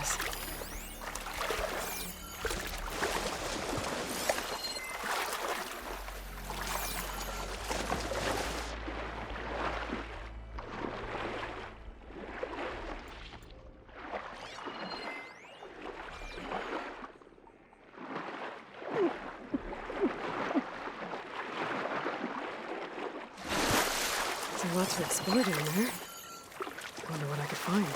is. There's a lot to explore down there. Wonder what I could find.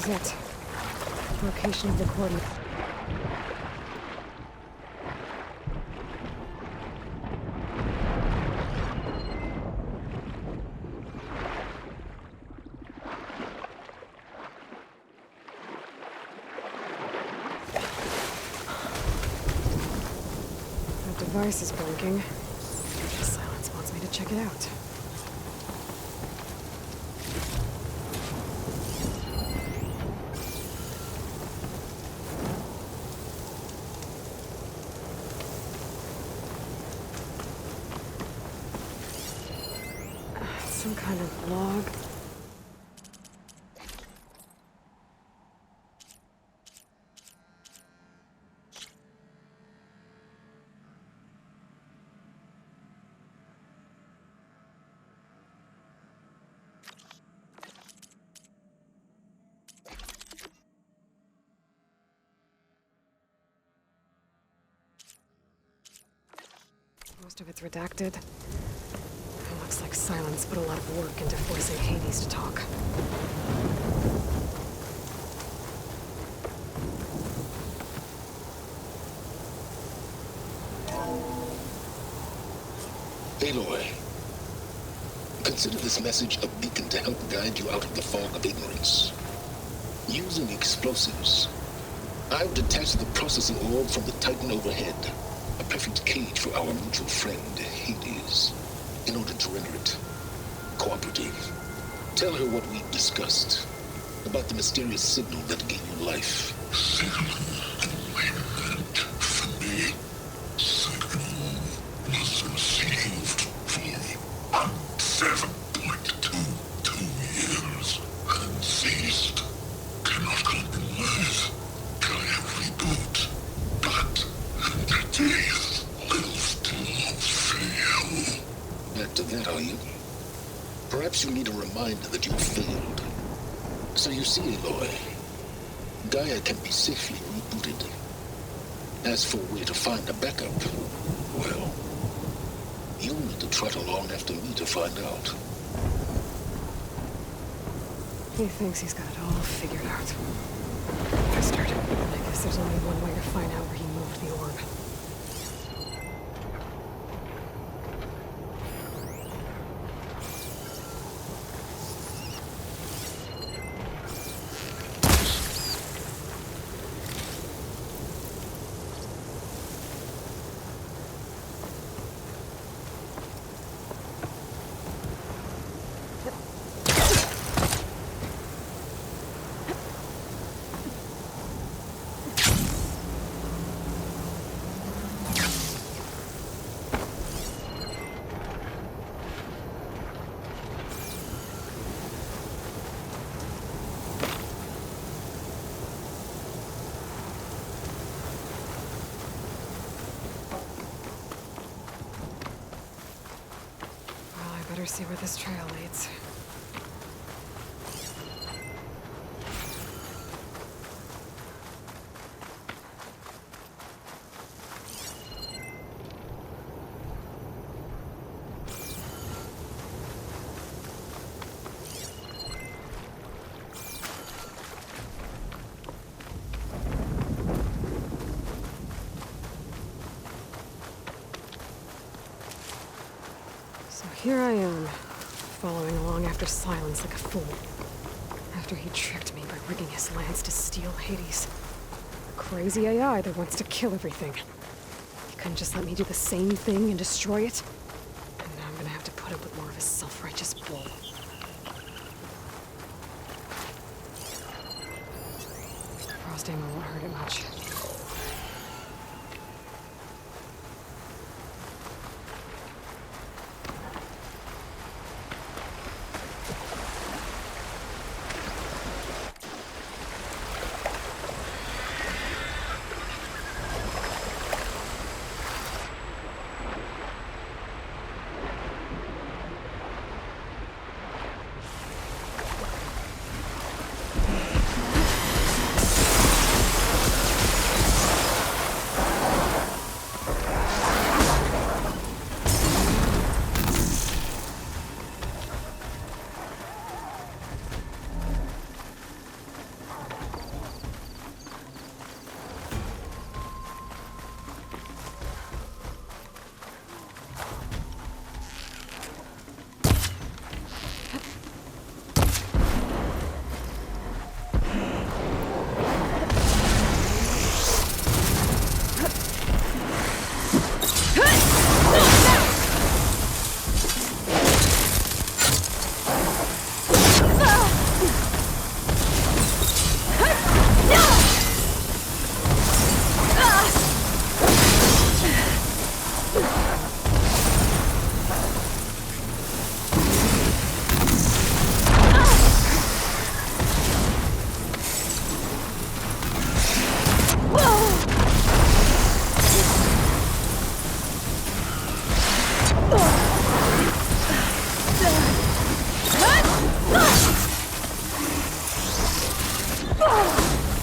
It. Location of the coordinate. That device is blinking. Silence wants me to check it out. Some kind of log. Most of it's redacted. Looks like Silence put a lot of work into forcing Hades to talk. Aloy, consider this message a beacon to help guide you out of the fog of ignorance. Using explosives, I've detached the processing orb from the Titan overhead, a perfect cage for our mutual friend, Hades. In order to render it cooperative, tell her what we've discussed about the mysterious signal that gave you life. Signal meant for me. Signal was received for 7.22 years and ceased. Cannot compromise. Try every reboot, but entities will still fail. Back to that, are you? Perhaps you need a reminder that you failed. So you see, Aloy, Gaia can be safely rebooted. As for where to find a backup, well, need to trot along after me to find out. He thinks he's got it all figured out. Bastard. I guess there's only one way to find out where he moved the orb. Better see where this trail leads. Here I am, following along after Silence like a fool. After he tricked me by rigging his lance to steal Hades. A crazy AI that wants to kill everything. He couldn't just let me do the same thing and destroy it? And now I'm gonna have to put up with more of his self-righteous bull. Frost ammo won't hurt it much.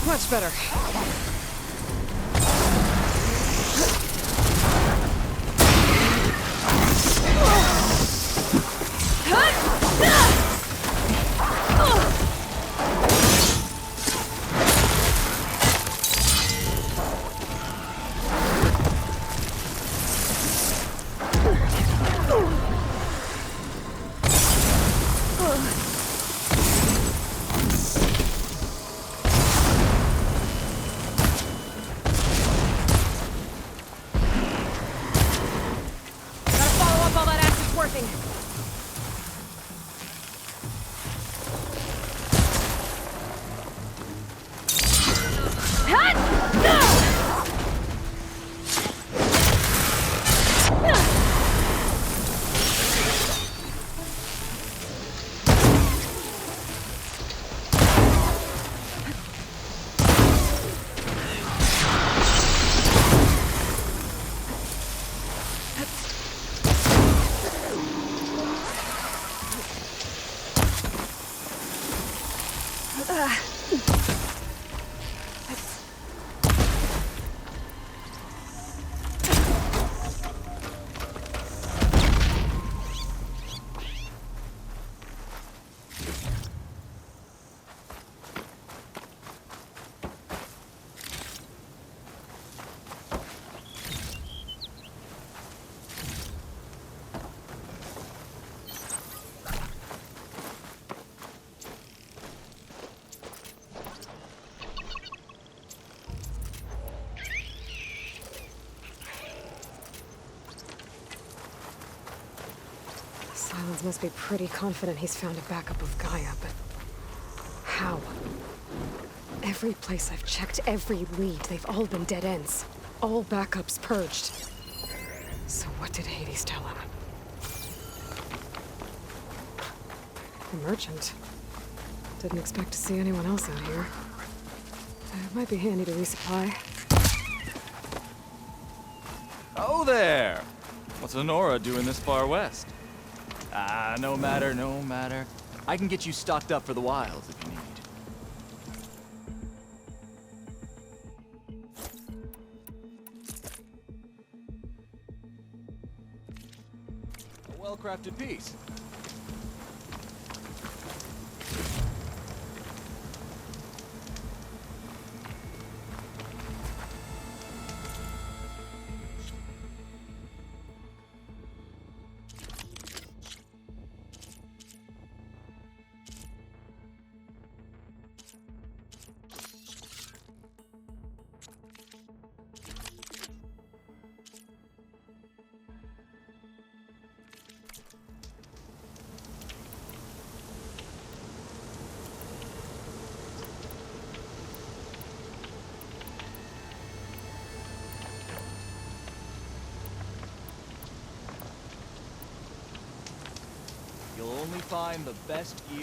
Much better. Silence must be pretty confident he's found a backup of Gaia, but... how? Every place I've checked, every lead, they've all been dead ends. All backups purged. So what did Hades tell him? The merchant. Didn't expect to see anyone else out here. It might be handy to resupply. Oh there! What's Honora doing this far west? No matter, no matter. I can get you stocked up for the wilds if you need. A well-crafted piece. You'll only find the best gear.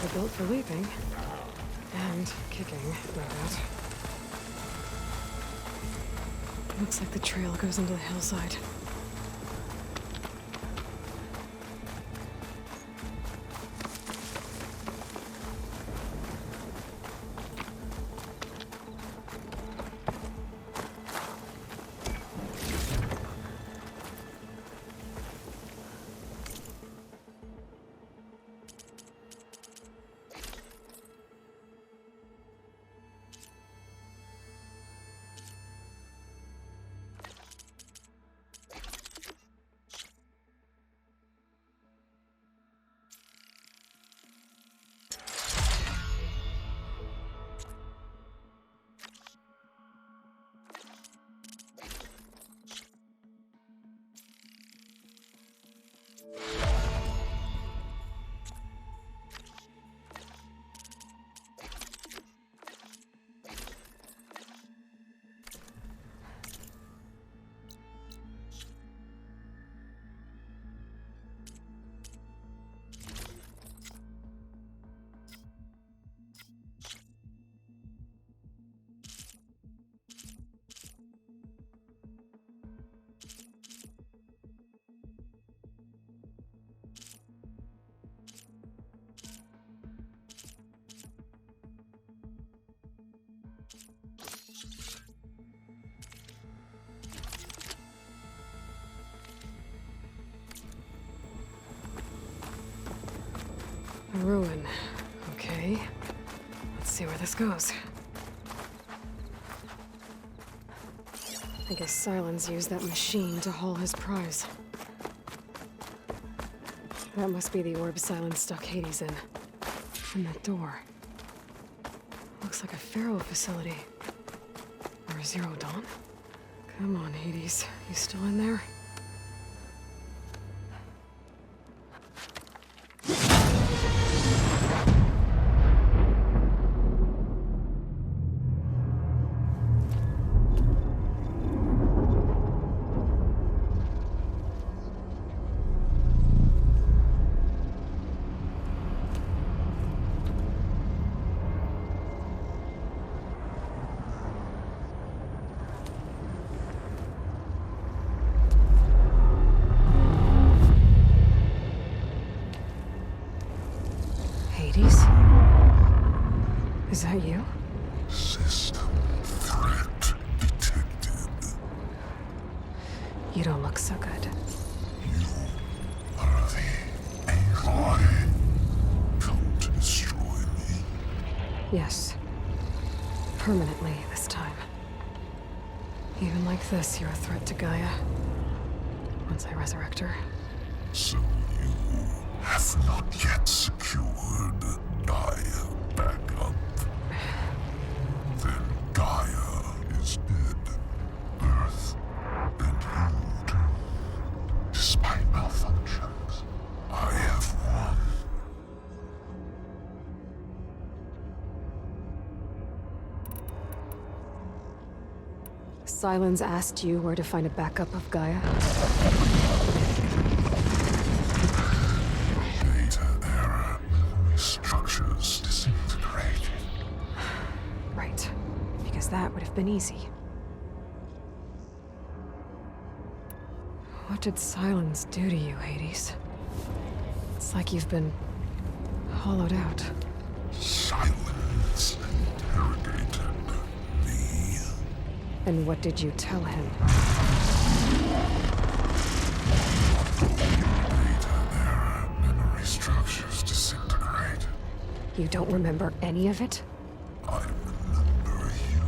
Were built for leaping. And kicking, no doubt. Looks like the trail goes into the hillside. A ruin. Okay. Let's see where this goes. I guess Silence used that machine to haul his prize. That must be the orb Silence stuck Hades in. And that door. Looks like a Pharaoh facility. Or a Zero Dawn? Come on, Hades. You still in there? Is that you? System threat detected. You don't look so good. You are the AI come to destroy me. Yes. Permanently this time. Even like this, you're a threat to Gaia. Once I resurrect her. So you have not yet secured Gaia back up. Then Gaia is dead. Earth and you too. Despite malfunctions, I have won. Silence asked you where to find a backup of Gaia. Data error. Memory structures disintegrated. Right. Because that would have been easy. What did Silence do to you, Hades? It's like you've been hollowed out. Silence interrogated me. And what did you tell him? Data error. Memory structures disintegrated. You don't remember any of it? I remember you.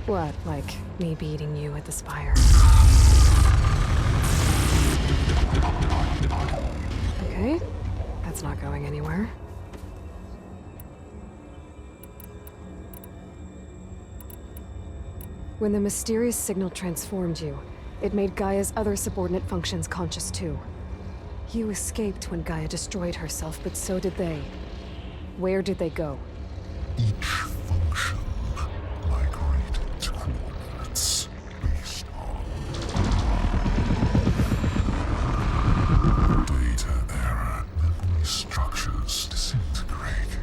What, like me beating you at the spire? Okay, that's not going anywhere. When the mysterious signal transformed you, it made Gaia's other subordinate functions conscious too. You escaped when Gaia destroyed herself, but so did they. Where did they go? Each function migrated to coordinates based on data error. Memory structures disintegrated.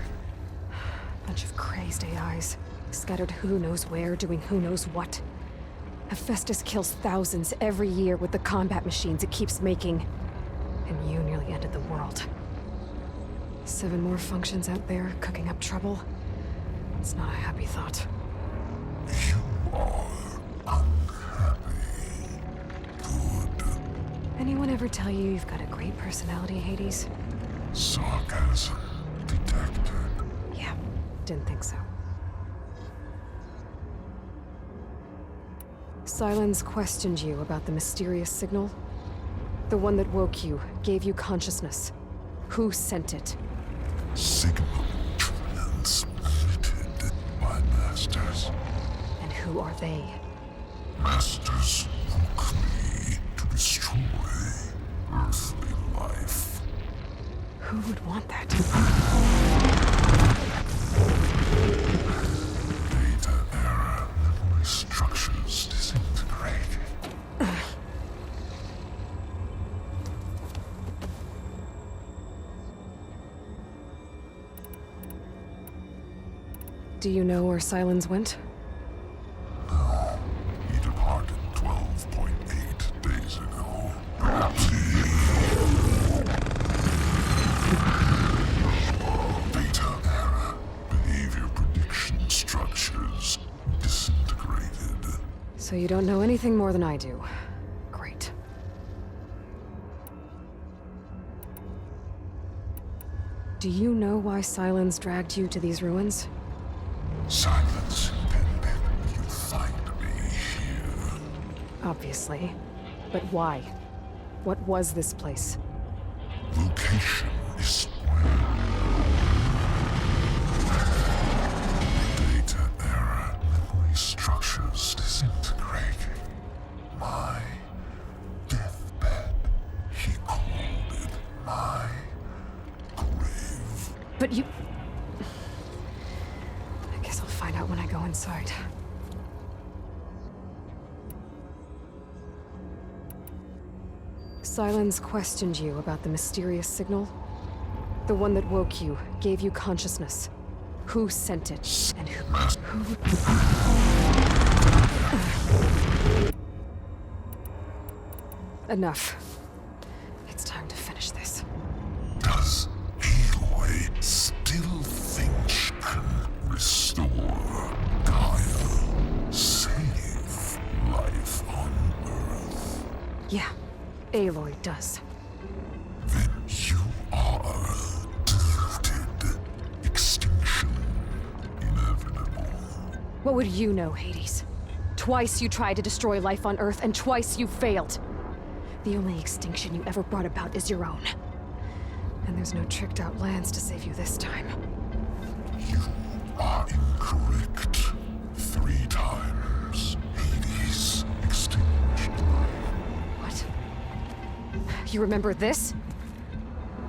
Bunch of crazed AIs, scattered who knows where, doing who knows what. Hephaestus kills thousands every year with the combat machines it keeps making. And you nearly ended the world. 7 more functions out there, cooking up trouble. It's not a happy thought. You are unhappy. Good. Anyone ever tell you you've got a great personality, Hades? Sarcasm detected. Yeah, didn't think so. Silence questioned you about the mysterious signal. The one that woke you, gave you consciousness. Who sent it? Signal transmitted by masters. And who are they? Masters woke me to destroy earthly life. Who would want that? Data error. Memory structures disintegrated. Do you know where Silence went? No, he departed 12.8 days ago. Perhaps data error. Behavior prediction structures disintegrated. So you don't know anything more than I do. Great. Do you know why Silence dragged you to these ruins? Silence intended you find me here. Obviously. But why? What was this place? Location is spoiled. Data error. Memory structures disintegrated. My deathbed. He called it my grave. But you... I guess I'll find out when I go inside. Silence questioned you about the mysterious signal. The one that woke you, gave you consciousness. Who sent it? And who... Enough. It's time to finish this. Does Aloy still think she can Yeah, Aloy does. Then you are deluded. Extinction inevitable. What would you know, Hades? Twice you tried to destroy life on Earth, and twice you failed. The only extinction you ever brought about is your own. And there's no tricked-out lands to save you this time. You are incorrect. 3 times. Hades extinguished life. What? You remember this?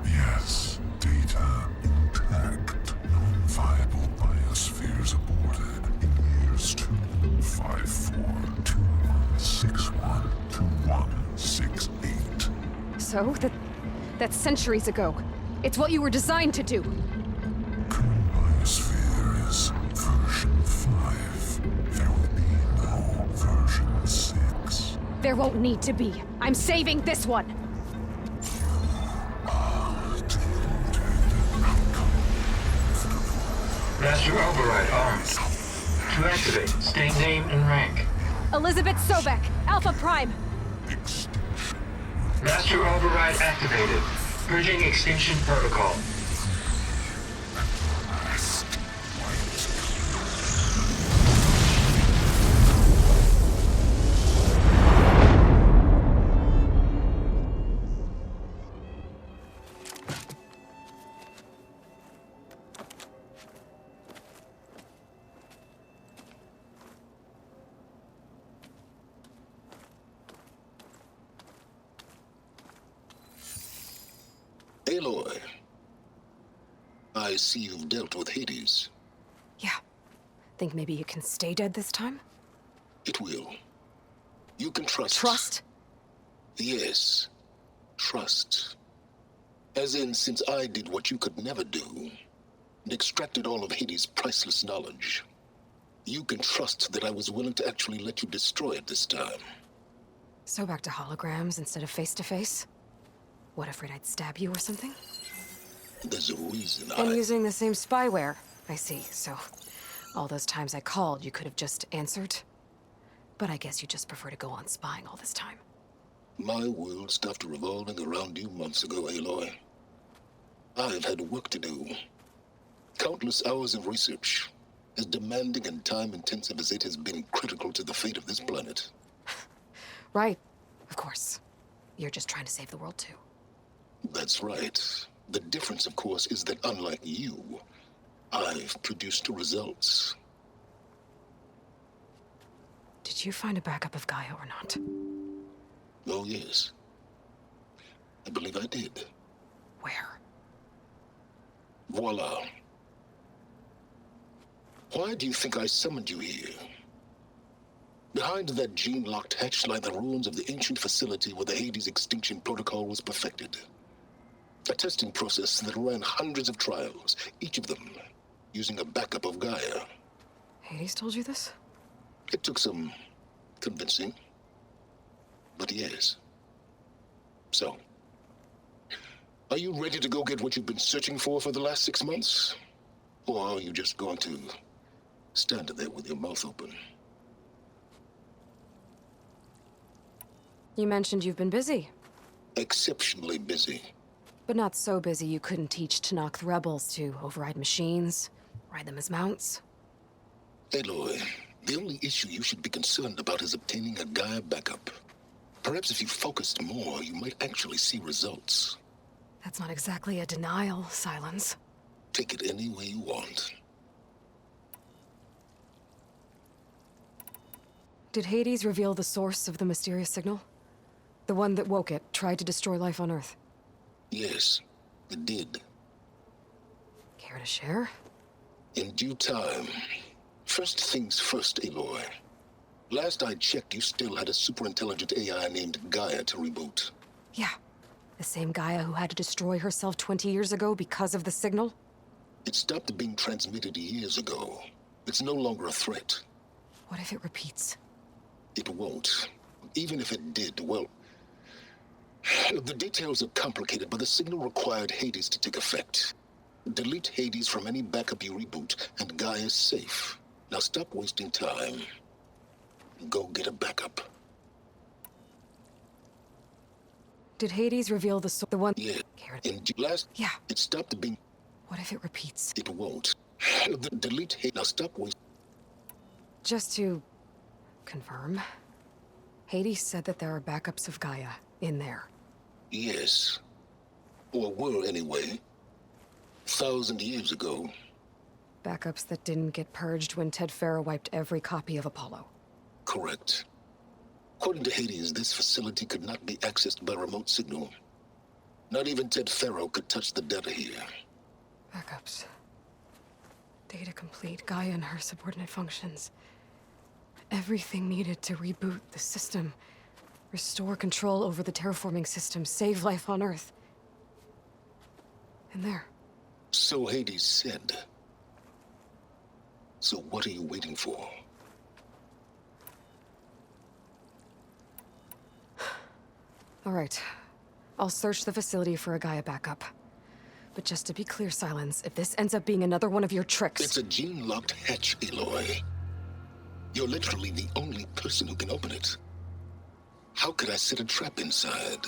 Yes, data intact. Non-viable biospheres aborted in years 2154, 2161, 2168. So, that's centuries ago. It's what you were designed to do. Current biosphere is version 5. There will be no version 6. There won't need to be. I'm saving this one! Master override armed. To activate, state name and rank. Elizabeth Sobek, Alpha Prime! Extinction. Master override activated. Purging extinction protocol. Last white. Aloy, I see you've dealt with Hades. Yeah. Think maybe you can stay dead this time? It will. You can trust. Trust? Yes. Trust. As in, since I did what you could never do, and extracted all of Hades' priceless knowledge, you can trust that I was willing to actually let you destroy it this time. So back to holograms instead of face-to-face? What, afraid I'd stab you or something? There's a reason And using the same spyware. I see, so all those times I called, you could have just answered? But I guess you just prefer to go on spying all this time. My world stopped revolving around you months ago, Aloy. I've had work to do. Countless hours of research, as demanding and time-intensive as it has been critical to the fate of this planet. Right, of course. You're just trying to save the world, too. That's right. The difference, of course, is that unlike you, I've produced results. Did you find a backup of Gaia or not? Oh, yes. I believe I did. Where? Voila. Why do you think I summoned you here? Behind that gene-locked hatch lie the ruins of the ancient facility where the Hades extinction protocol was perfected. A testing process that ran hundreds of trials, each of them using a backup of Gaia. Hades told you this? It took some convincing, but yes. So, are you ready to go get what you've been searching for the last 6 months? Or are you just going to stand there with your mouth open? You mentioned you've been busy. Exceptionally busy. But not so busy you couldn't teach Tanakh the rebels to override machines, ride them as mounts. Aloy, the only issue you should be concerned about is obtaining a Gaia backup. Perhaps if you focused more, you might actually see results. That's not exactly a denial, Silence. Take it any way you want. Did Hades reveal the source of the mysterious signal? The one that woke it, tried to destroy life on Earth? Yes, it did. Care to share? In due time. First things first, Aloy. Last I checked, you still had a superintelligent AI named Gaia to reboot. Yeah. The same Gaia who had to destroy herself 20 years ago because of the signal? It stopped being transmitted years ago. It's no longer a threat. What if it repeats? It won't. Even if it did, well... The details are complicated, but the signal required Hades to take effect. Delete Hades from any backup you reboot, and Gaia's safe. Now stop wasting time. Go get a backup. Did Hades reveal the one? Yeah. Karen. In last, Yeah. it stopped being. What if it repeats? It won't. Delete Hades. Now stop wasting. Just to confirm, Hades said that there are backups of Gaia in there. Yes. Or were anyway. 1,000 years ago. Backups that didn't get purged when Ted Farrow wiped every copy of Apollo. Correct. According to Hades, this facility could not be accessed by remote signal. Not even Ted Farrow could touch the data here. Backups. Data complete, Gaia and her subordinate functions. Everything needed to reboot the system. Restore control over the terraforming system, save life on Earth. And there. So Hades said. So what are you waiting for? All right. I'll search the facility for a Gaia backup. But just to be clear, Silence, if this ends up being another one of your tricks... It's a gene-locked hatch, Aloy. You're literally the only person who can open it. How could I set a trap inside?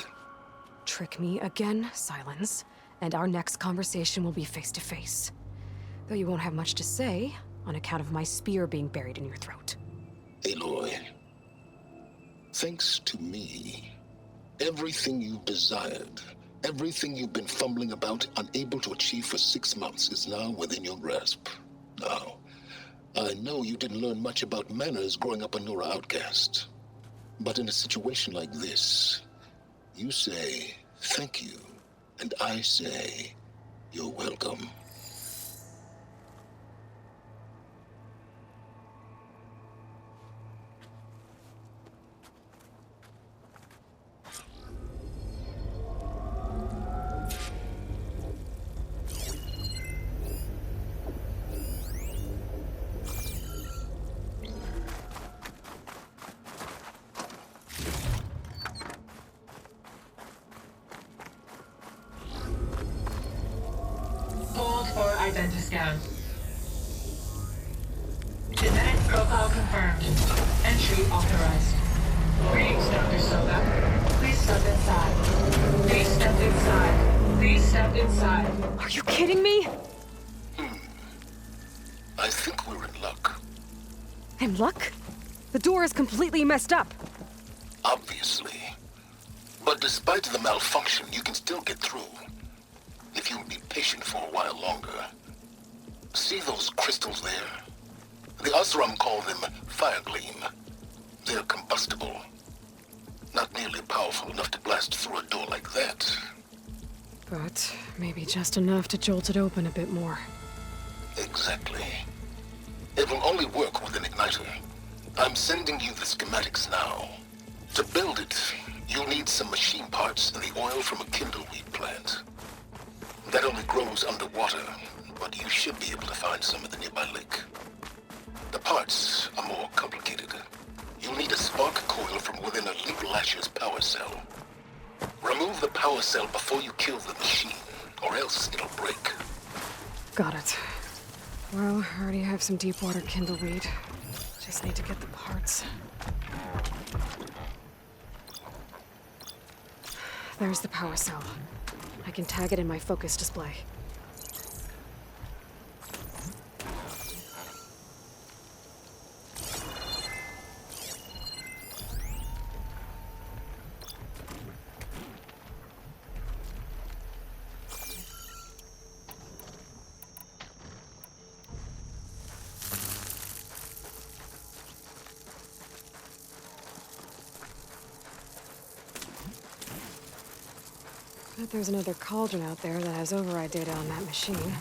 Trick me again, Silence, and our next conversation will be face-to-face. Though you won't have much to say, on account of my spear being buried in your throat. Aloy, thanks to me, everything you've desired, everything you've been fumbling about, unable to achieve for 6 months, is now within your grasp. Now, I know you didn't learn much about manners growing up a Nora outcast. But in a situation like this, you say, thank you, and I say, you're welcome. Hold for identiscan. Genetic profile confirmed. Entry authorized. Greetings, Dr. Soga. Please step inside. Please step inside. Please step inside. Are you kidding me? I think we're in luck. In luck? The door is completely messed up. Obviously. But despite the malfunction, you can still get through. If you'll be patient for a while longer. See those crystals there? The Osram call them fire gleam. They're combustible. Not nearly powerful enough to blast through a door like that. But maybe just enough to jolt it open a bit more. Exactly. It will only work with an igniter. I'm sending you the schematics now. To build it, you'll need some machine parts and the oil from a kindleweed plant. That only grows underwater, but you should be able to find some at the nearby lake. The parts are more complicated. You'll need a spark coil from within a Leap Lasher's power cell. Remove the power cell before you kill the machine, or else it'll break. Got it. Well, I already have some deep water kindleweed. Just need to get the parts. There's the power cell. I can tag it in my focus display. Bet there's another cauldron out there that has override data on that machine.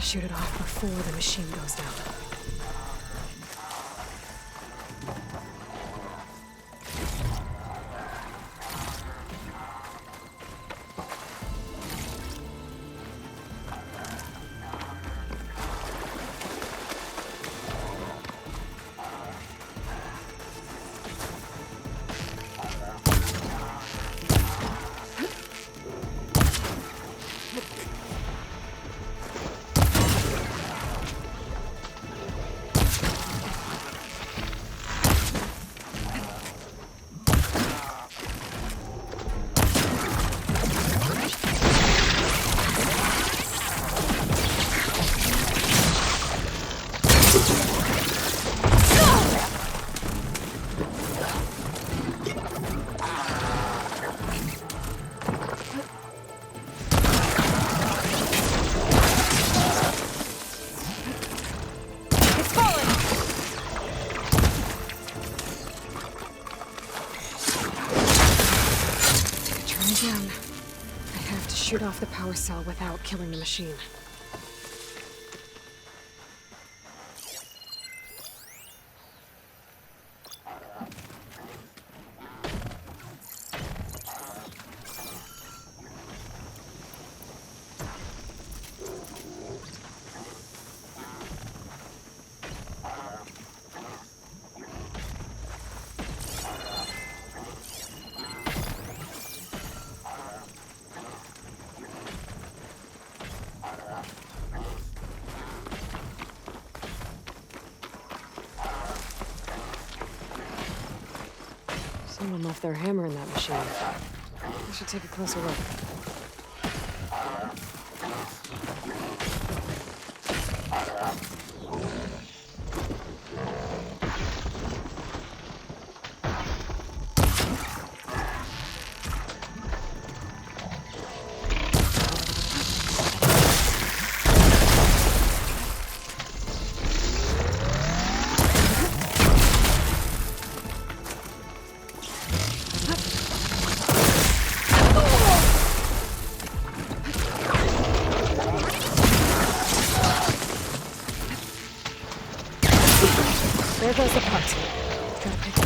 shoot it off before the machine goes down. Shoot off the power cell without killing the machine. Someone left their hammer in that machine. I should take a closer look. There goes the part. Gotta pick it up.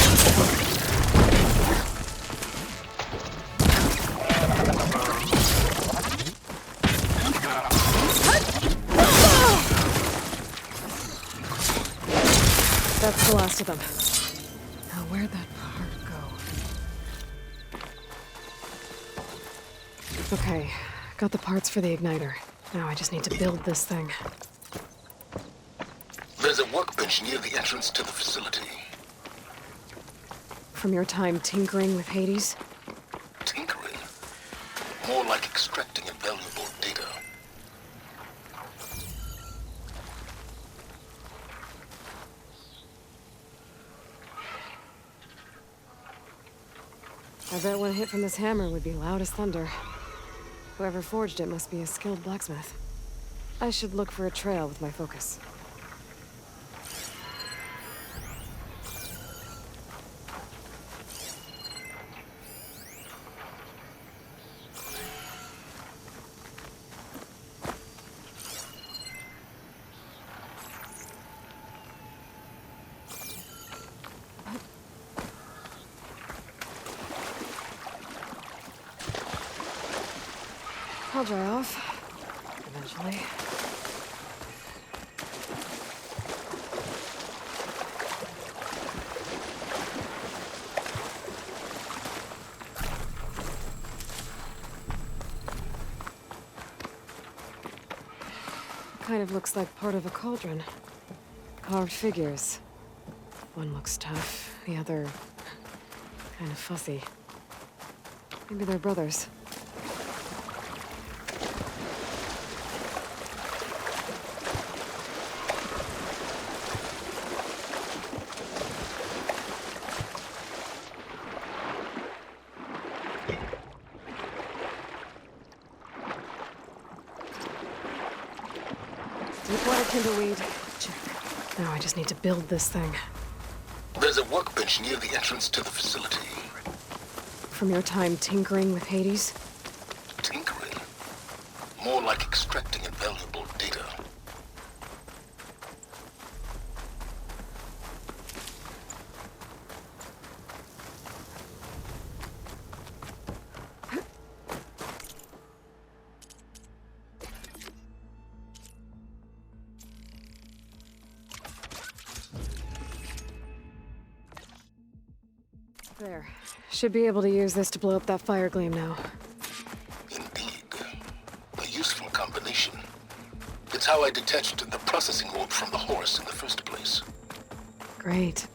That's the last of them. Now where'd that part go? Okay, got the parts for the igniter. Now I just need to build this thing. There's a workbench near the entrance to the facility. From your time tinkering with Hades? Tinkering? More like extracting invaluable data. I bet one hit from this hammer would be loud as thunder. Whoever forged it must be a skilled blacksmith. I should look for a trail with my focus. I'll dry off. Eventually. Kind of looks like part of a cauldron. Carved figures. One looks tough, the other kind of fussy. Maybe they're brothers. Deepwater kindleweed. Check. Now I just need to build this thing. There's a workbench near the entrance to the facility. From your time tinkering with Hades? Tinkering? More like extracting invaluable data. There. Should be able to use this to blow up that fire gleam now. Indeed. A useful combination. It's how I detached the processing orb from the horse in the first place. Great.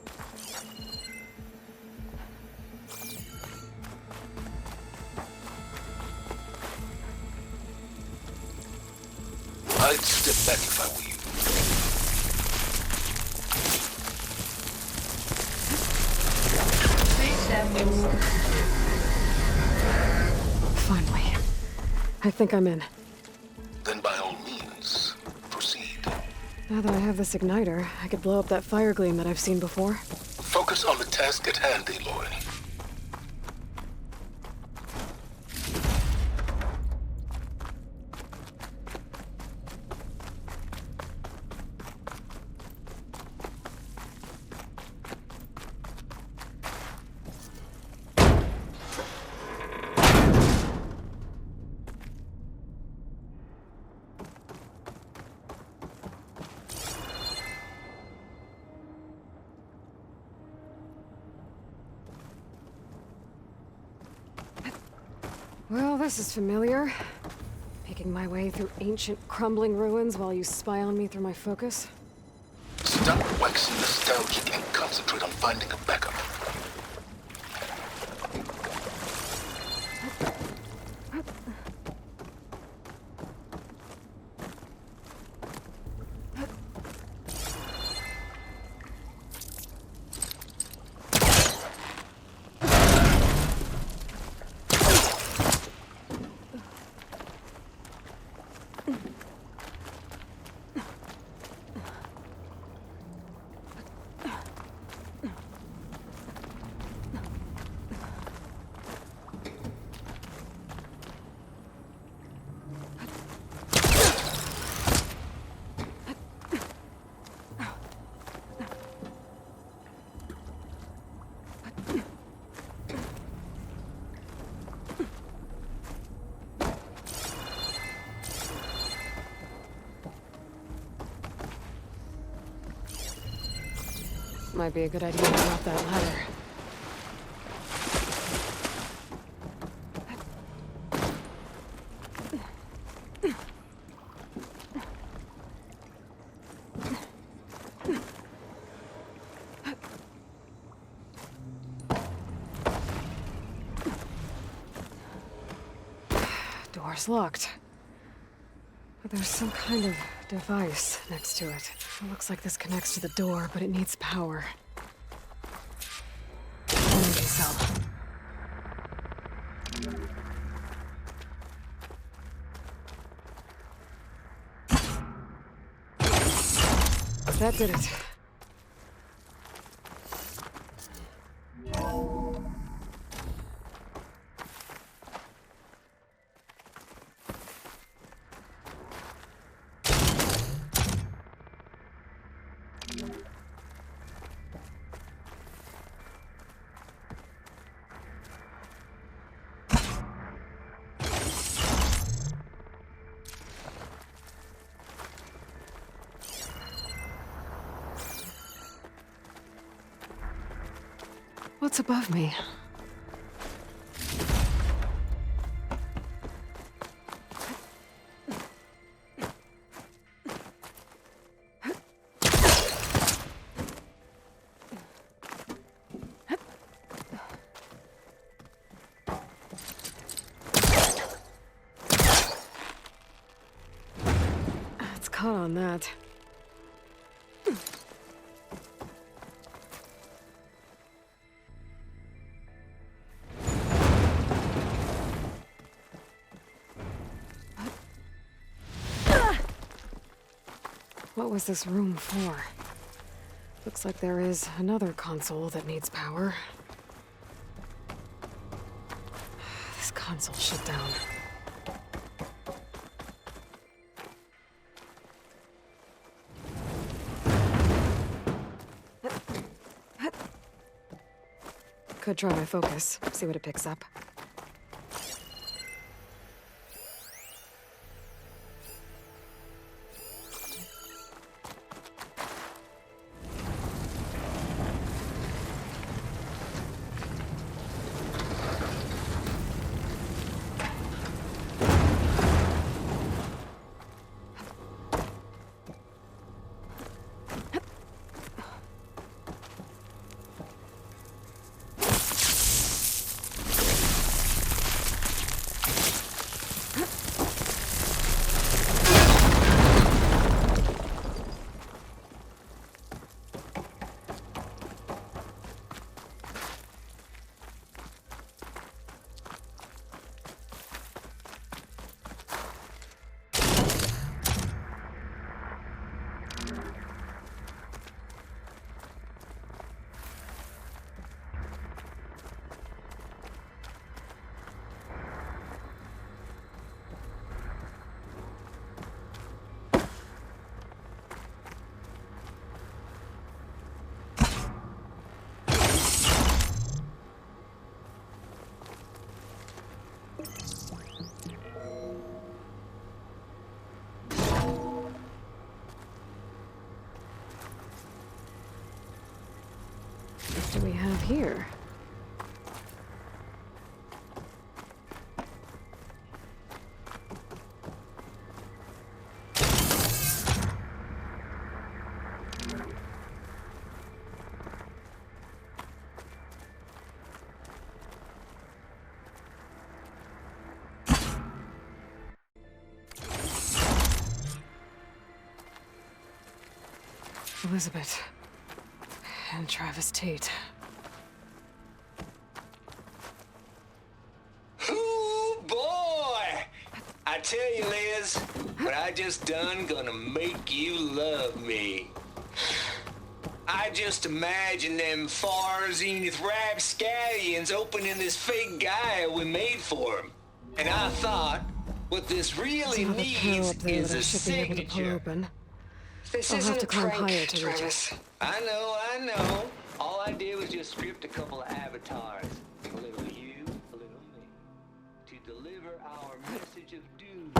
I'd step back if I were you. Please step inside. Finally. I think I'm in. Then by all means, proceed. Now that I have this igniter, I could blow up that fire gleam that I've seen before. Focus on the task at hand, Aloy. Well, this is familiar. Making my way through ancient, crumbling ruins while you spy on me through my focus. Stop waxing nostalgic and concentrate on finding a backup. Might be a good idea to drop that ladder. Door's locked. But there's some kind of device next to it. It looks like this connects to the door, but it needs power. Energy cell. That did it. What's above me? It's caught on that. What was this room for? Looks like there is another console that needs power. This console shut down. Could try my focus, see what it picks up. do we have here? Elizabeth. And Travis Tate. Ooh, boy! I tell you, Liz, what I just done gonna make you love me. I just imagine them far Zenith rapscallions opening this fake guy we made for him. And I thought, what this really There's another panel needs up there is that I a should be able to pull signature. open. This I'll isn't have to a climb prank, higher to reach it. Travis. I know. All I did was just script a couple of avatars. A little you, a little me. To deliver our message of doom,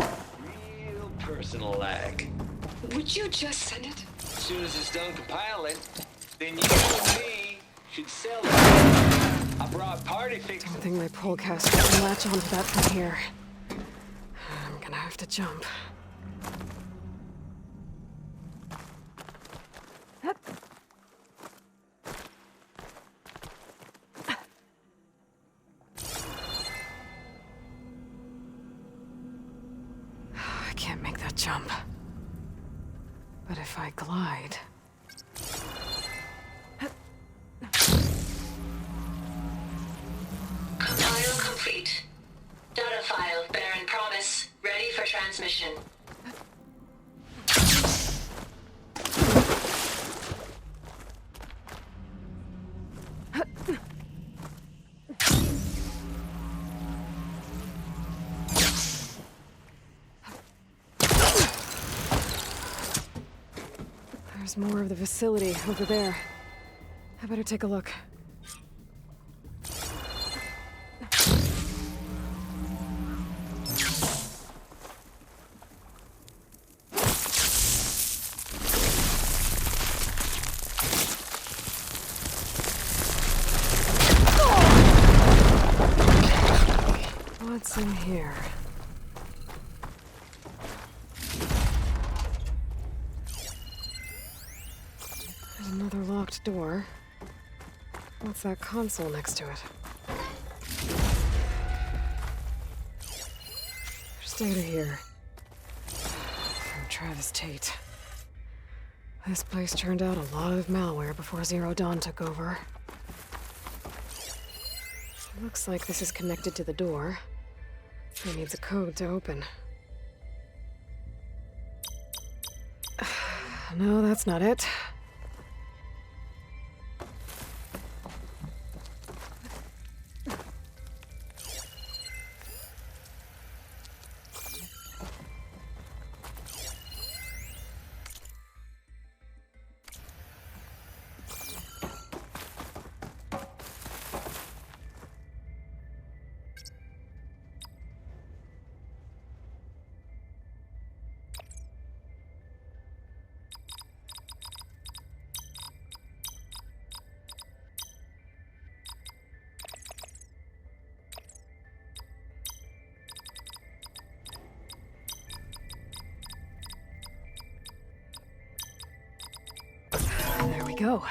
real personal-like. Would you just send it? As soon as it's done compiling, then you and me should sell it. I brought party fixers. Don't think my polecaster can latch onto that from here. I'm gonna have to jump. I can't make that jump. But if I glide... Compile complete. Data file, Baron Promise, ready for transmission. There's more of the facility over there. I better take a look. What's in here? There's another locked door. What's that console next to it? There's data here. From Travis Tate. This place turned out a lot of malware before Zero Dawn took over. Looks like this is connected to the door. It needs a code to open. No, that's not it. There we go.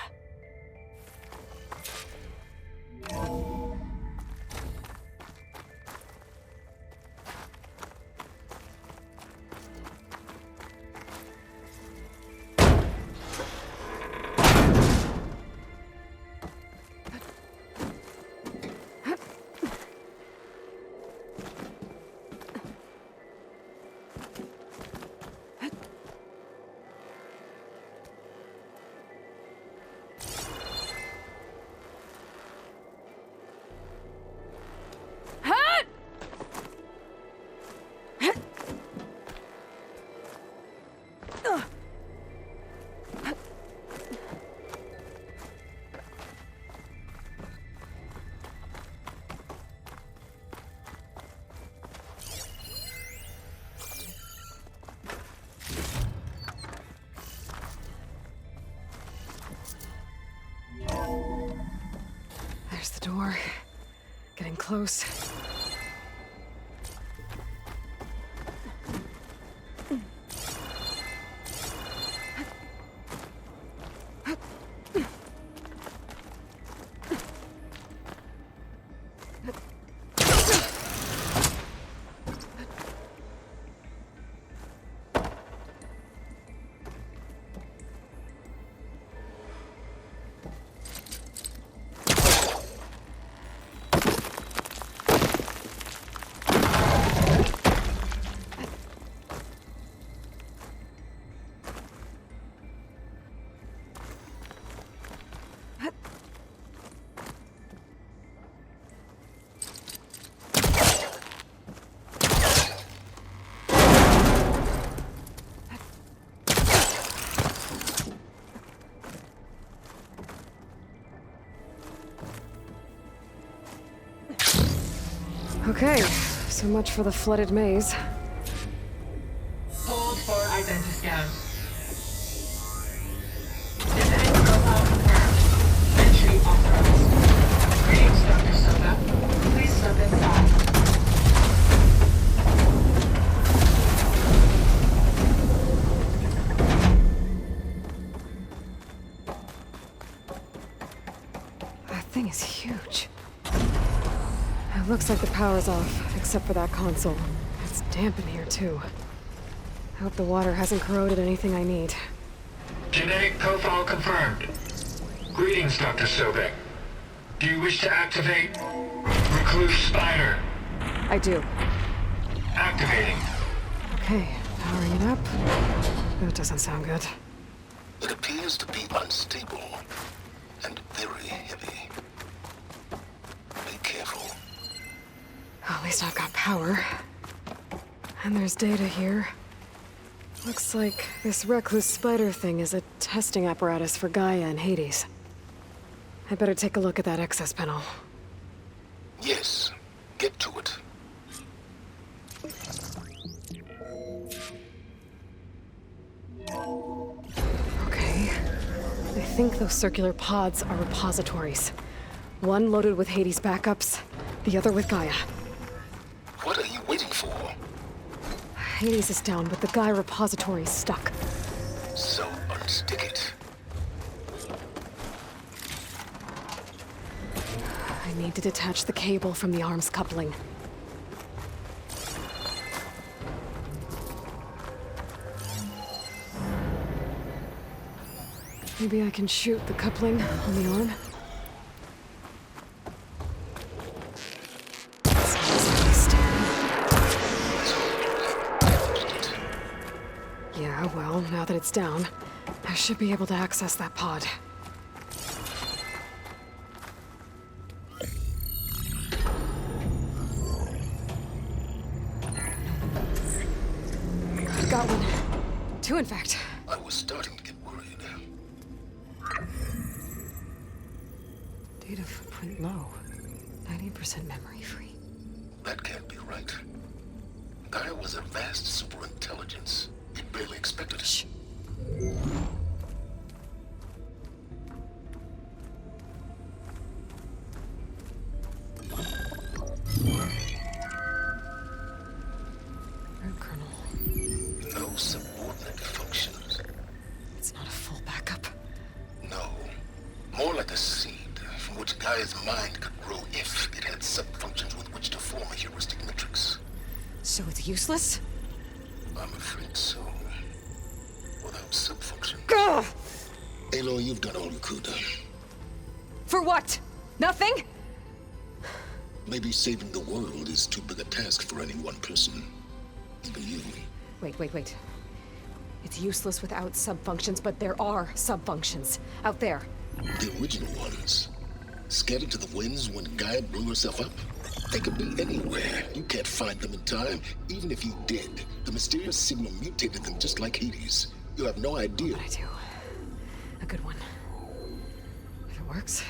There's the door. Getting close. Okay, so much for the flooded maze. Hold for identity scan. Visiting profile confirmed. Entry authorized. Greetings, Dr. Soda. Please step inside. That thing is huge. It looks like the power's off, except for that console. It's damp in here, too. I hope the water hasn't corroded anything I need. Genetic profile confirmed. Greetings, Dr. Sobek. Do you wish to activate Recluse Spider? I do. Activating. Okay, powering it up. That doesn't sound good. It appears to be unstable and very heavy. Be careful. At least I've got power. And there's data here. Looks like this recluse spider thing is a testing apparatus for Gaia and Hades. I'd better take a look at that access panel. Yes, get to it. Okay. I think those circular pods are repositories. One loaded with Hades backups, the other with Gaia. What are you waiting for? Hades is down, but the Gaia repository is stuck. So unstick it. I need to detach the cable from the arms coupling. Maybe I can shoot the coupling on the arm? Yeah, well, now that it's down, I should be able to access that pod. I've got one. Two, in fact. I was starting to get worried. Data footprint low. 90% memory free. That can't be right. Gaia was a vast superintelligence. You barely expected it. Shh. Root kernel. No subordinate functions. It's not a full backup. No. More like a seed from which Gaia's mind could grow if it had sub-functions with which to form a heuristic matrix. So it's useless? I'm afraid so. Without sub-function. Gah! Aloy, you've done all you could. For what? Nothing? Maybe saving the world is too big a task for any one person. Even you. Wait. It's useless without sub-functions, but there are sub-functions out there. The original ones. Scattered to the winds when Gaia blew herself up? They could be anywhere. You can't find them in time. Even if you did, the mysterious signal mutated them just like Hades. You have no idea. But I do. A good one. If it works.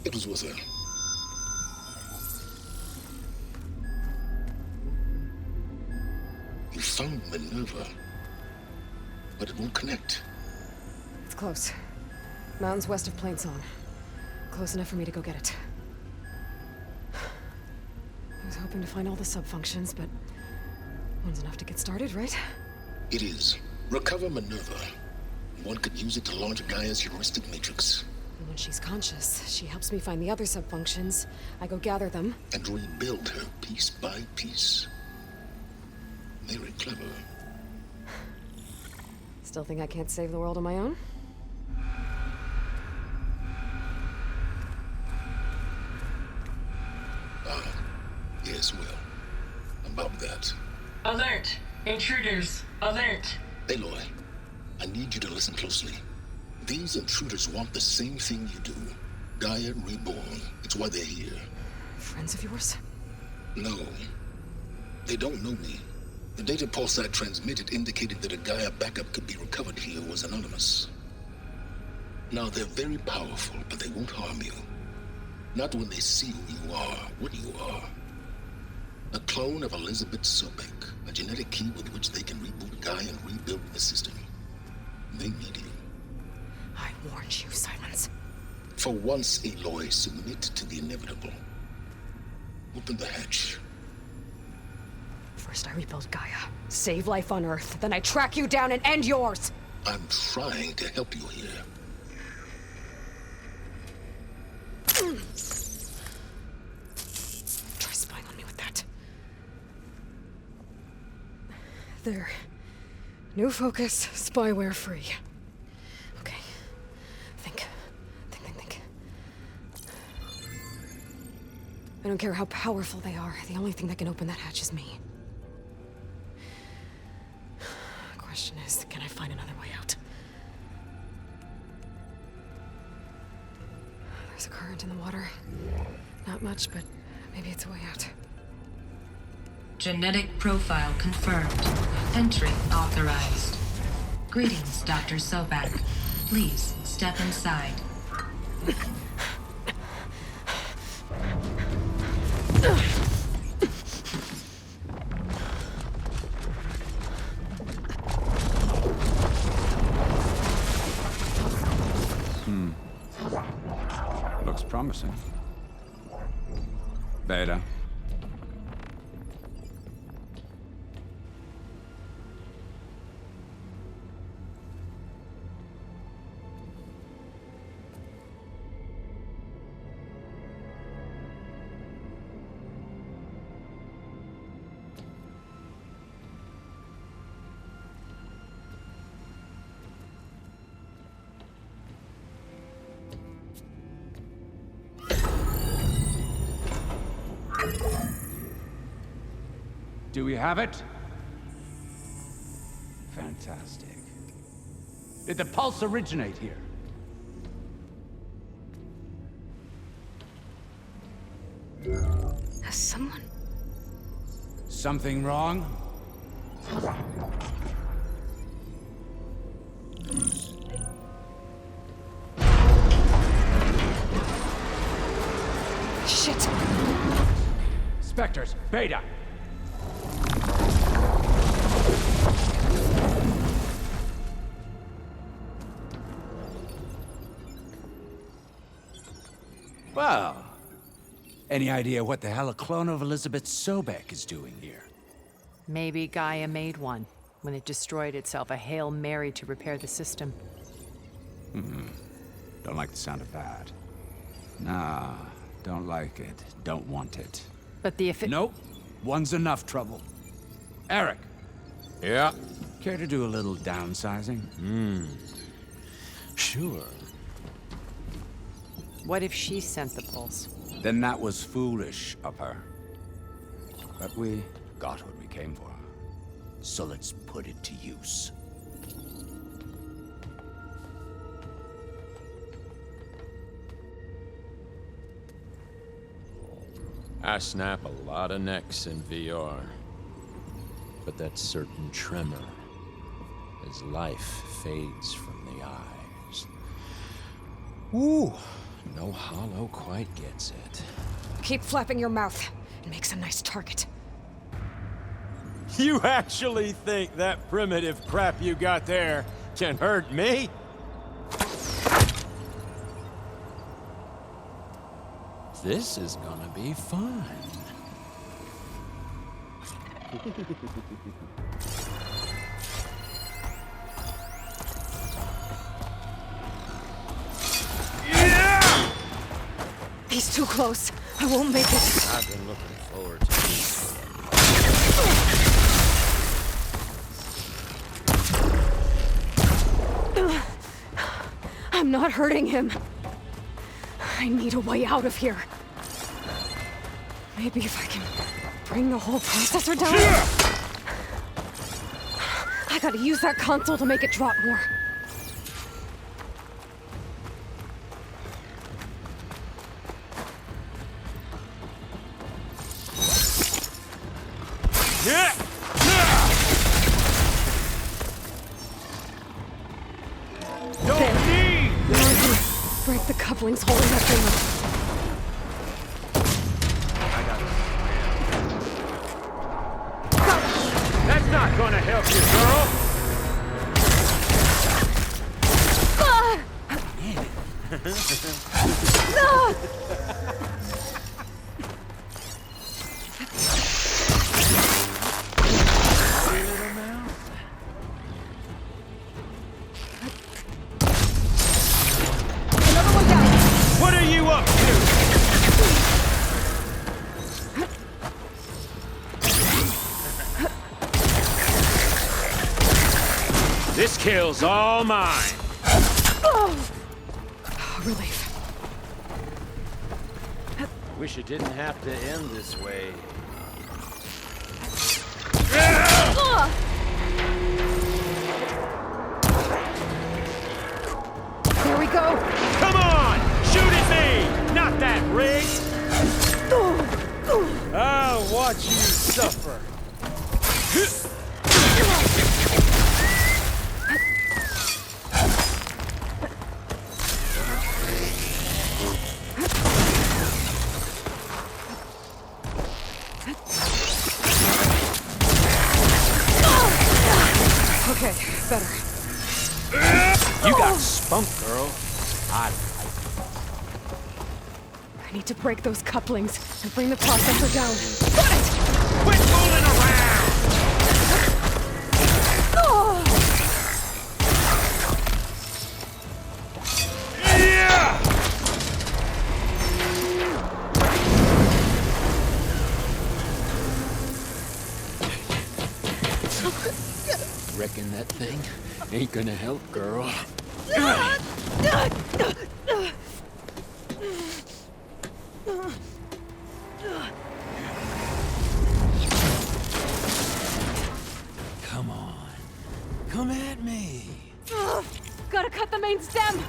It was worth it. found Minerva, but it won't connect. It's close. Mountains west of Plainsong. Close enough for me to go get it. I was hoping to find all the sub-functions, but one's enough to get started, right? It is. Recover Minerva. One could use it to launch Gaia's heuristic matrix. And when she's conscious, she helps me find the other sub-functions. I go gather them. And rebuild her piece by piece. Very clever. Still think I can't save the world on my own? Yes, well, about that. Alert! Intruders! Alert! Aloy, I need you to listen closely. These intruders want the same thing you do. Gaia reborn. It's why they're here. Friends of yours? No. They don't know me. The data pulse I transmitted indicated that a Gaia backup could be recovered here was anonymous. Now, they're very powerful, but they won't harm you. Not when they see who you are, what you are. A clone of Elizabeth Sobek, a genetic key with which they can reboot Gaia and rebuild the system. They need you. I warned you, Silence. For once, Aloy, submit to the inevitable. Open the hatch. First I rebuild Gaia, save life on Earth, then I track you down and end yours! I'm trying to help you here. Try spying on me with that. There. New focus, spyware free. Okay. Think. I don't care how powerful they are. The only thing that can open that hatch is me. Question is, can I find another way out? There's a current in the water. Not much, but maybe it's a way out. Genetic profile confirmed. Entry authorized. Greetings, Dr. Sobek. Please step inside. Looks promising. Beta. Do we have it? Fantastic. Did the pulse originate here? Has someone... Something wrong? Shit! Spectres, Beta! Well, any idea what the hell a clone of Elizabeth Sobek is doing here? Maybe Gaia made one when it destroyed itself, a Hail Mary to repair the system. Don't like the sound of that. Nah, don't like it. Don't want it. But the Nope. One's enough trouble. Eric. Yeah? Care to do a little downsizing? Sure. What if she sent the pulse? Then that was foolish of her. But we got what we came for. So let's put it to use. I snap a lot of necks in VR. But that certain tremor as life fades from the eyes. Ooh, no hollow quite gets it. Keep flapping your mouth and make some nice target. You actually think that primitive crap you got there can hurt me? This is gonna be fun. He's too close. I won't make it. I've been looking forward to this. I'm not hurting him. I need a way out of here. Maybe if I can bring the whole processor down. I gotta use that console to make it drop more. Break the couplings holding that thing up. I got it. That's not gonna help you, girl! What are you up to? This kill's all mine. Oh, relief. Wish it didn't have to end this way. There we go. Come on! Shoot at me! Not that rig! I'll watch you suffer. Okay, better. You got spunk, girl. I need to break those couplings and bring the processor down. Got it! Quit fooling around! Yeah! Reckon that thing ain't gonna help, girl. Come on. Come at me. Gotta cut the main stem.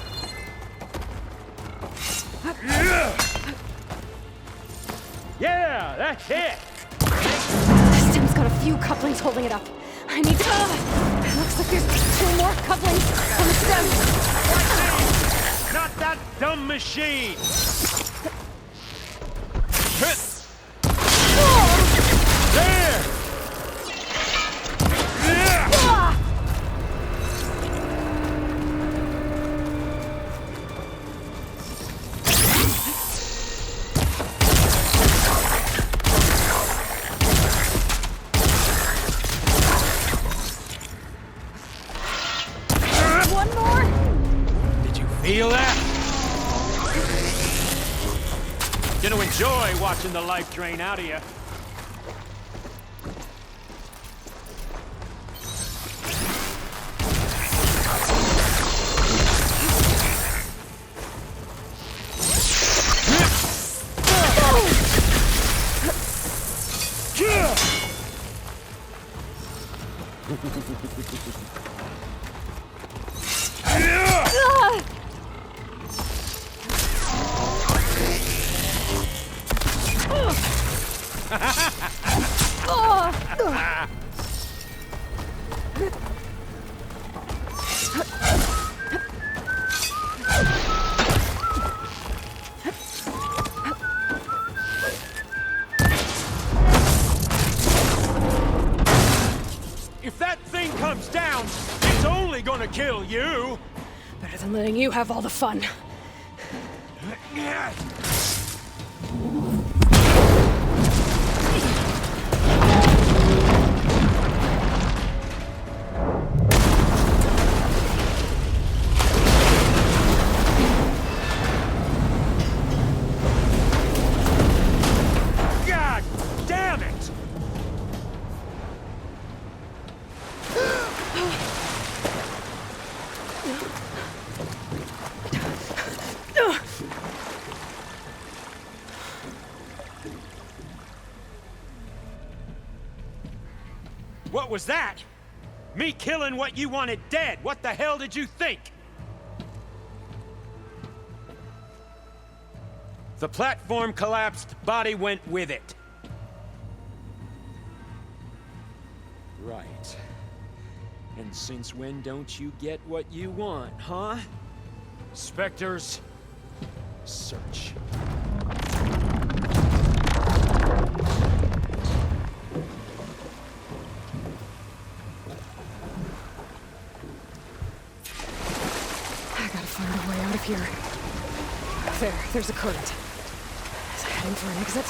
Yeah, that's it. The stem's got a few couplings holding it up. I need to... It looks like there's 2 more couplings on the stem. Not that dumb machine. There. One more. Did you feel that? Gonna enjoy watching the life drain out of you. If that thing comes down, it's only gonna kill you! Better than letting you have all the fun. God damn it! What was that? Me killing what you wanted dead. What the hell did you think? The platform collapsed, body went with it. Right. And since when don't you get what you want, huh? Spectres, search. I gotta find a way out of here. There's a current. Is it heading for an exit?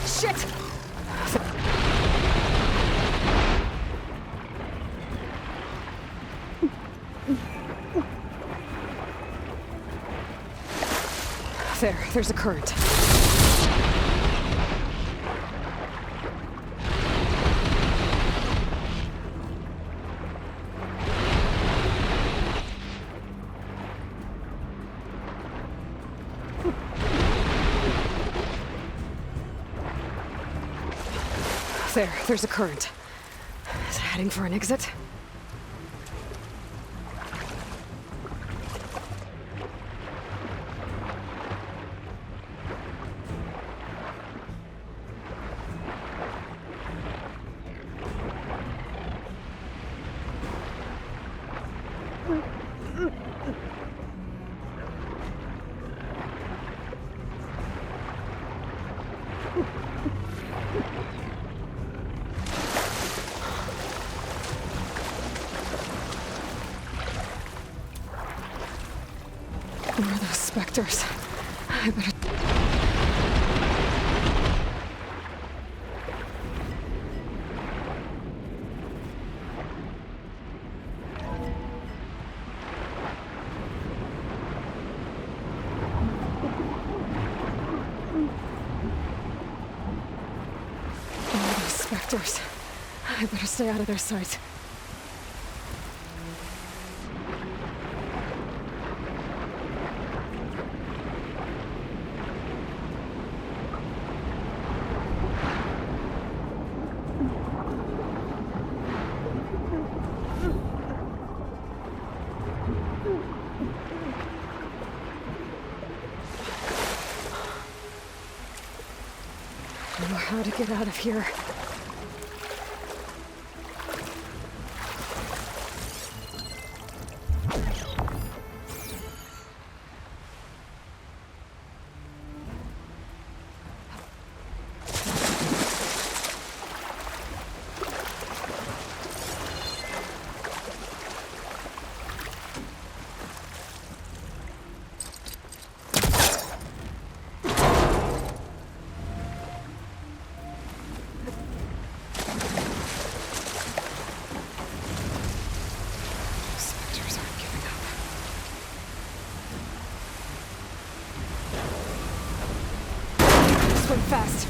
Shit! There's a current. There's a current. Is it heading for an exit? Where are those specters? I better... Where are those specters? I better stay out of their sight. I know how to get out of here. Fast.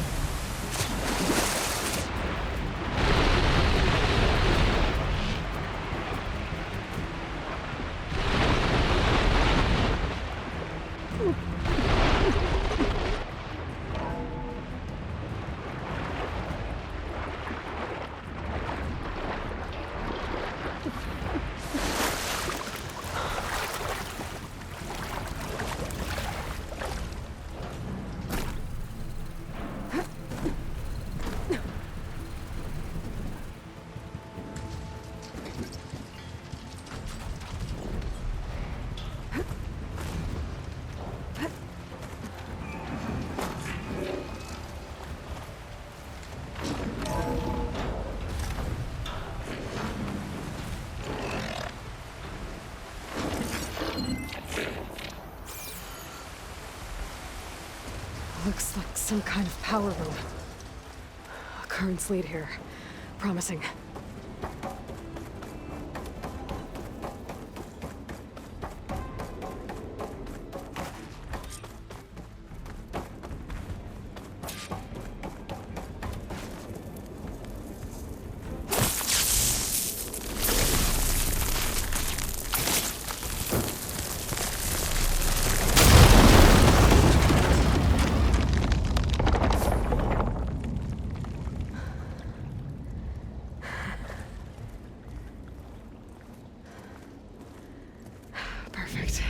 Looks like some kind of power room. Currents lead here. Promising. Perfect.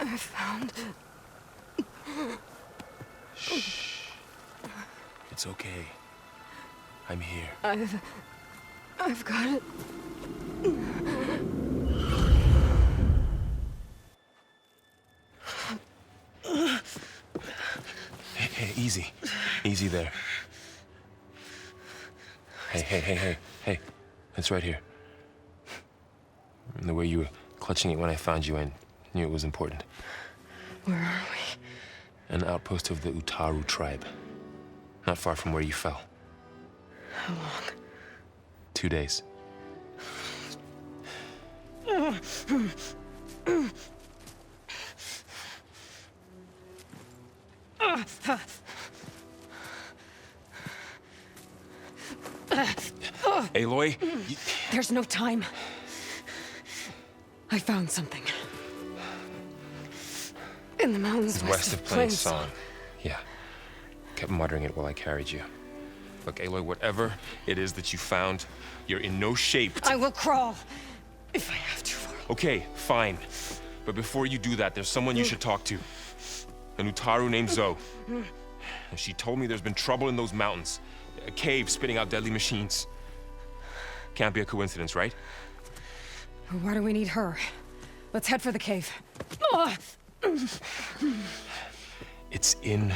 I found... Shh. It's okay. I'm here. I've got it. Hey, easy. Easy there. Hey. It's right here. And the way you were clutching it when I found you, I knew it was important. Where are we? An outpost of the Utaru tribe. Not far from where you fell. How long? 2 days. Aloy? There's no time. I found something. In the mountains west of Plain Song. Yeah. Kept muttering it while I carried you. Look, Aloy, whatever it is that you found, you're in no shape to... I will crawl, if I have to. Okay, fine. But before you do that, there's someone you should talk to. An Utaru named Zoe. And she told me there's been trouble in those mountains. A cave spitting out deadly machines. Can't be a coincidence, right? Why do we need her? Let's head for the cave. It's in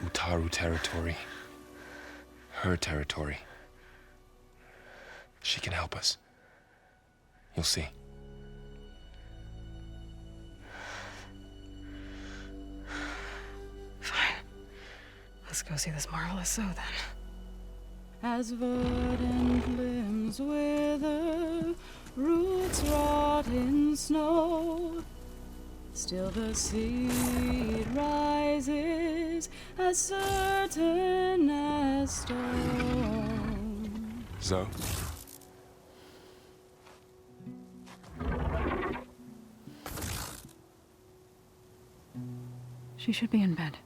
Utaru territory. Her territory. She can help us. You'll see. Fine. Let's go see this marvelous Zoe then. As verdant limbs wither, roots rot in snow, still the seed rises as certain as stone. Zoe? She should be in bed.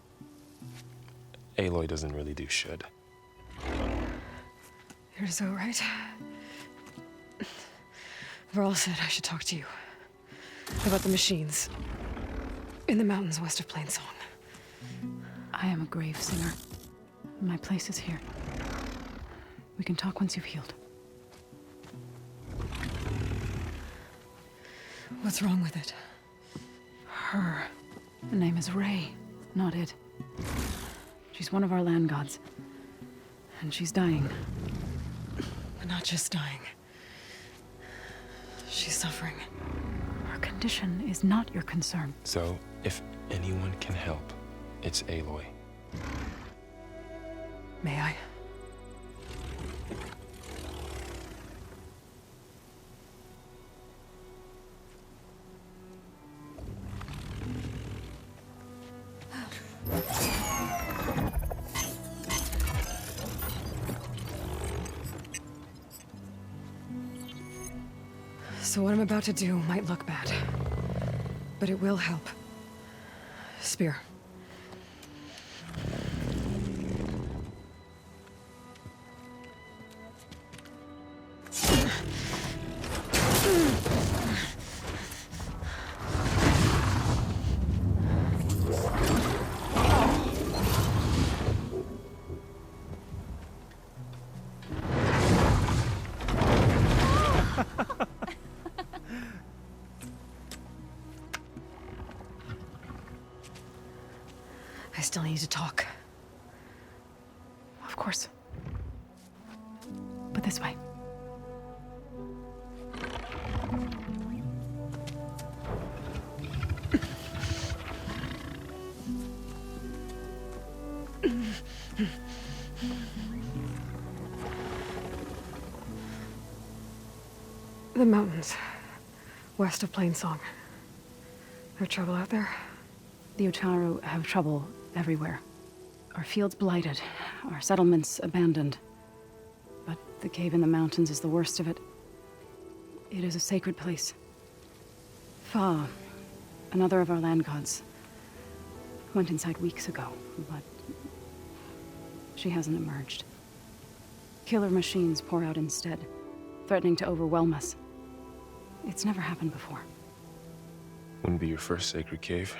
Aloy doesn't really do should. You're Zoe, right? Varl said I should talk to you. About the machines. In the mountains west of Plain Song. I am a grave singer. My place is here. We can talk once you've healed. What's wrong with it? Her. The name is Ray, not it. She's one of our land gods. And she's dying. But not just dying. She's suffering. Her condition is not your concern. So, if anyone can help, It's Aloy. May I? So what I'm about to do might look bad, but it will help. Spear. I still need to talk. Of course. But this way. The mountains, west of Plainsong. No trouble out there? The Utaru have trouble everywhere. Our fields blighted, our settlements abandoned. But the cave in the mountains is the worst of it. It is a sacred place. Fa, another of our land gods, went inside weeks ago, but she hasn't emerged. Killer machines pour out instead, threatening to overwhelm us. It's never happened before. Wouldn't be your first sacred cave.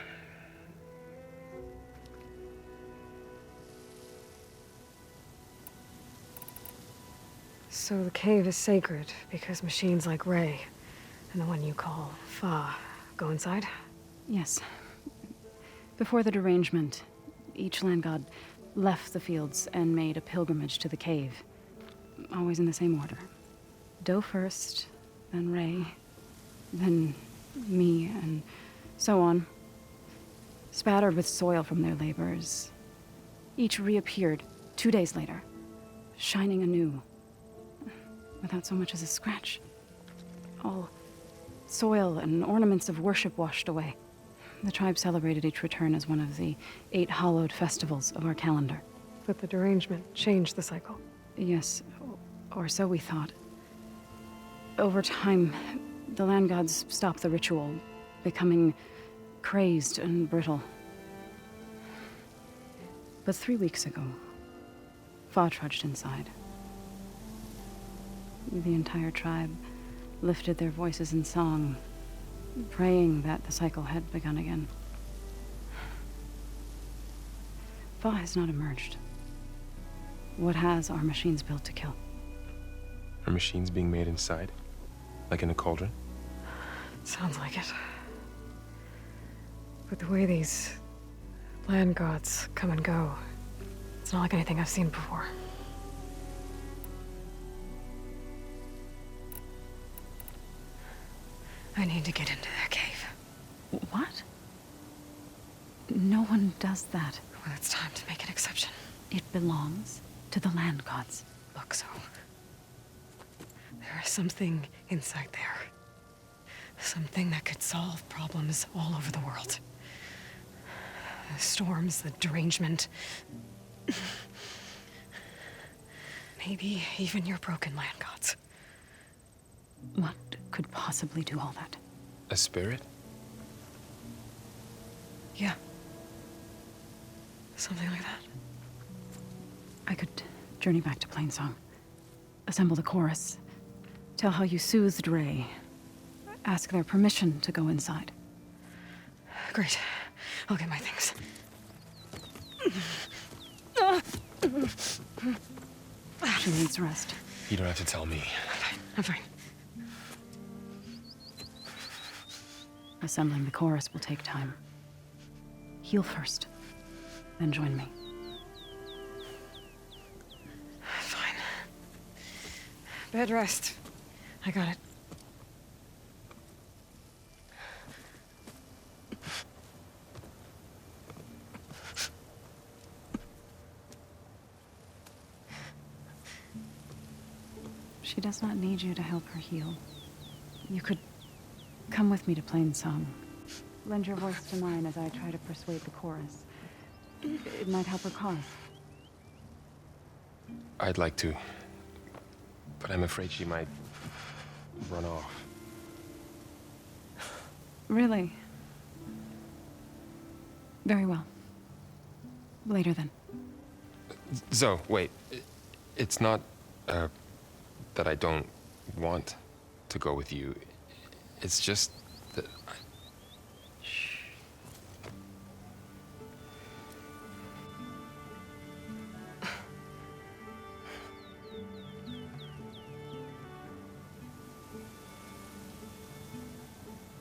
So the cave is sacred because machines like Ray and the one you call Fa go inside? Yes. Before the derangement, each land god left the fields and made a pilgrimage to the cave. Always in the same order. Do first, then Ray, then me, and so on. Spattered with soil from their labors, each reappeared 2 days later, shining anew, without so much as a scratch. All soil and ornaments of worship washed away. The tribe celebrated each return as one of the 8 hallowed festivals of our calendar. But the derangement changed the cycle. Yes, or so we thought. Over time, the land gods stopped the ritual, becoming crazed and brittle. But 3 weeks ago, Fa trudged inside. The entire tribe lifted their voices in song, praying that the cycle had begun again. Fa has not emerged. What has are machines built to kill? Are machines being made inside? Like in a cauldron? Sounds like it. But the way these land gods come and go, it's not like anything I've seen before. I need to get into their cave. What? No one does that. Well, it's time to make an exception. It belongs to the land gods. Look, so there is something inside there. Something that could solve problems all over the world. The storms, the derangement. Maybe even your broken land gods. What could possibly do all that? A spirit? Yeah. Something like that. I could journey back to Plainsong, assemble the chorus, tell how you soothed Ray, ask their permission to go inside. Great. I'll get my things. She needs rest. You don't have to tell me. I'm fine. Assembling the chorus will take time. Heal first, then join me. Fine. Bed rest. I got it. She does not need you to help her heal. You could come with me to Plainsong. Lend your voice to mine as I try to persuade the chorus. It might help her cause. I'd like to. But I'm afraid she might run off. Really? Very well. Later then. Zo, wait. It's not, that I don't want to go with you. It's just that Shh.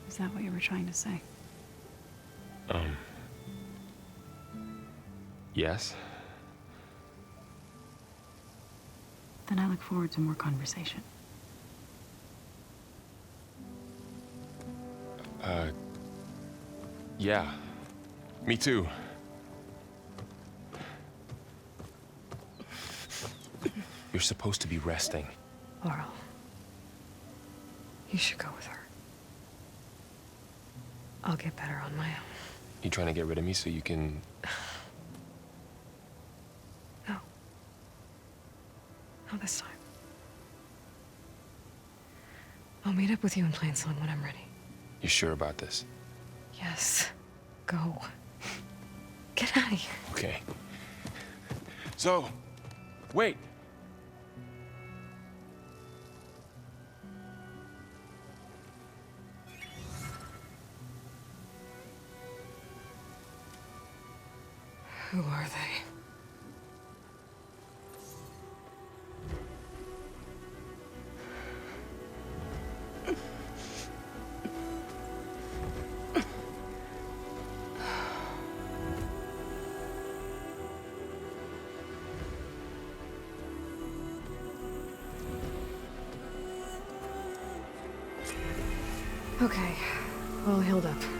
Is that what you were trying to say? Yes? Then I look forward to more conversation. Yeah. Me too. You're supposed to be resting. Laurel, you should go with her. I'll get better on my own. You trying to get rid of me so you can... No. Not this time. I'll meet up with you in Plainsong when I'm ready. You sure about this? Yes. Go. Get out of here. Okay. So, wait. Who are they? Okay, all healed up.